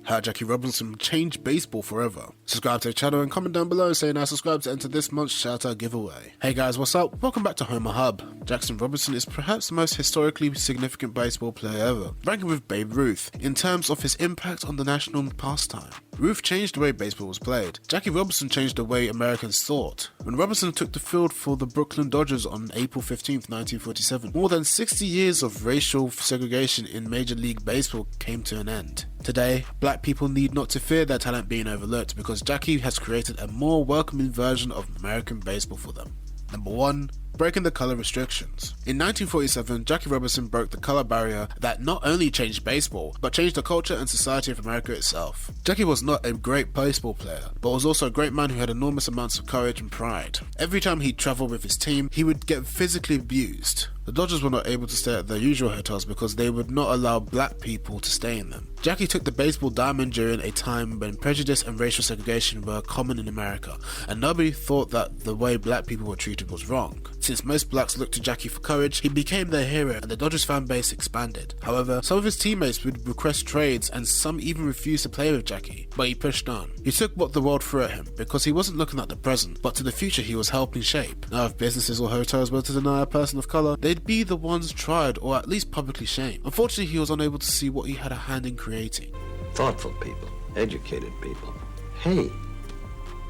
how Jackie Robinson changed baseball forever. Subscribe to the channel and comment down below saying I subscribe to enter this month's shoutout giveaway. Hey guys, what's up? Welcome back to Homer Hub. Jackson Robinson is perhaps the most historically significant baseball player ever, ranking with Babe Ruth in terms of his impact on the national pastime. Ruth changed the way baseball was played. Jackie Robinson changed the way Americans thought. When Robinson took the field for the Brooklyn Dodgers on April 15, 1947, more than 60 years of racial segregation in Major League Baseball came to an end. Today, black people need not to fear their talent being overlooked because Jackie has created a more welcoming version of American baseball for them. Number 1. Breaking the color restrictions. In 1947, Jackie Robinson broke the color barrier that not only changed baseball, but changed the culture and society of America itself. Jackie was not a great baseball player, but was also a great man who had enormous amounts of courage and pride. Every time he traveled with his team, he would get physically abused. The Dodgers were not able to stay at their usual hotels because they would not allow black people to stay in them. Jackie took the baseball diamond during a time when prejudice and racial segregation were common in America, and nobody thought that the way black people were treated was wrong. Since most blacks looked to Jackie for courage, he became their hero and the Dodgers fan base expanded. However, some of his teammates would request trades and some even refused to play with Jackie, but he pushed on. He took what the world threw at him because he wasn't looking at the present, but to the future he was helping shape. Now if businesses or hotels were to deny a person of colour, they'd be the ones tried or at least publicly shamed. Unfortunately, he was unable to see what he had a hand in creating. Thoughtful people, educated people. Hey,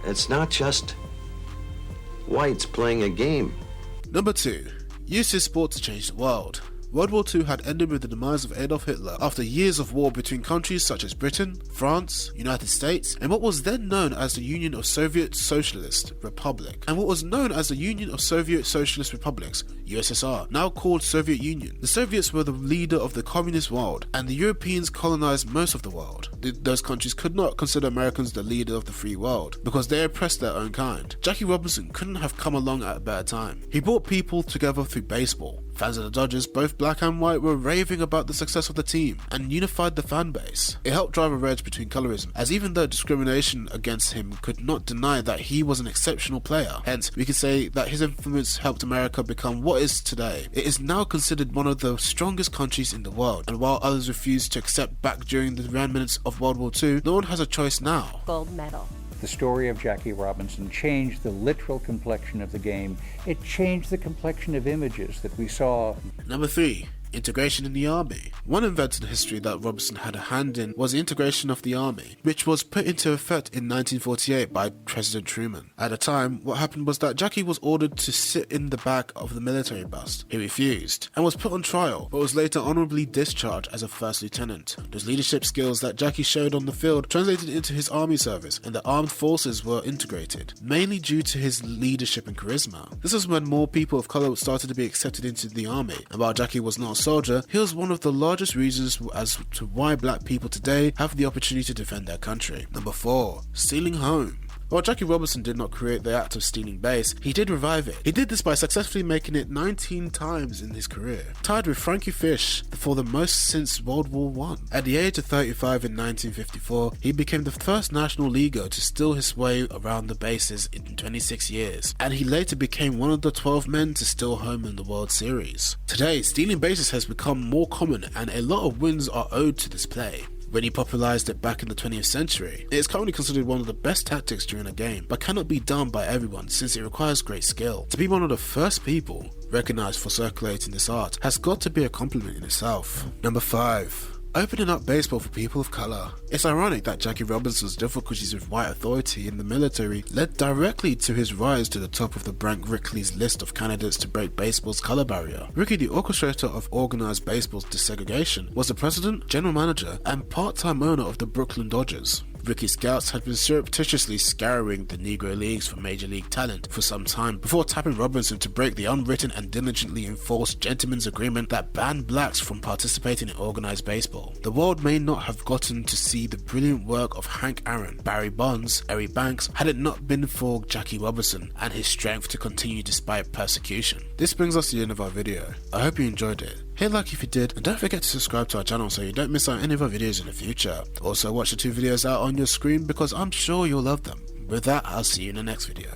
it's not just whites playing a game. Number 2. Use his sport to change the world. World War II had ended with the demise of Adolf Hitler after years of war between countries such as Britain, France, United States, and what was then known as the Union of Soviet Socialist Republic, USSR, now called Soviet Union. The Soviets were the leader of the communist world, and the Europeans colonized most of the world. Those countries could not consider Americans the leader of the free world, because they oppressed their own kind. Jackie Robinson couldn't have come along at a better time. He brought people together through baseball. Fans of the Dodgers, both black and white, were raving about the success of the team and unified the fan base. It helped drive a wedge between colorism, as even though discrimination against him could not deny that he was an exceptional player. Hence, we could say that his influence helped America become what it is today. It is now considered one of the strongest countries in the world, and while others refused to accept back during the remnants of World War II, no one has a choice now. Gold medal. The story of Jackie Robinson changed the literal complexion of the game. It changed the complexion of images that we saw. Number 3. Integration in the army. One event in history that Robinson had a hand in was the integration of the army, which was put into effect in 1948 by President Truman. At the time, what happened was that Jackie was ordered to sit in the back of the military bus. He refused and was put on trial, but was later honorably discharged as a first lieutenant. Those leadership skills that Jackie showed on the field translated into his army service, and the armed forces were integrated, mainly due to his leadership and charisma. This is when more people of color started to be accepted into the army, and while Jackie was not a soldier, he was one of the largest reasons as to why black people today have the opportunity to defend their country. Number 4. Stealing home. While Jackie Robinson did not create the act of stealing base, he did revive it. He did this by successfully making it 19 times in his career, tied with Frankie Fish for the most since World War I. At the age of 35 in 1954, he became the first national leaguer to steal his way around the bases in 26 years, and he later became one of the 12 men to steal home in the World Series. Today, stealing bases has become more common, and a lot of wins are owed to this play. When he popularized it back in the 20th century, it is currently considered one of the best tactics during a game, but cannot be done by everyone since it requires great skill. To be one of the first people recognized for circulating this art has got to be a compliment in itself. Number 5. Opening up baseball for people of colour. It's ironic that Jackie Robinson's difficulties with white authority in the military led directly to his rise to the top of the Frank Rickley's list of candidates to break baseball's colour barrier. Rickey, the orchestrator of organised baseball's desegregation, was the president, general manager, and part-time owner of the Brooklyn Dodgers. Rickey's scouts had been surreptitiously scouring the Negro Leagues for major league talent for some time before tapping Robinson to break the unwritten and diligently enforced gentleman's agreement that banned blacks from participating in organized baseball. The world may not have gotten to see the brilliant work of Hank Aaron, Barry Bonds, Ernie Banks had it not been for Jackie Robinson and his strength to continue despite persecution. This brings us to the end of our video. I hope you enjoyed it. Hit like if you did, and don't forget to subscribe to our channel so you don't miss out on any of our videos in the future. Also watch the 2 videos out on your screen because I'm sure you'll love them. With that, I'll see you in the next video.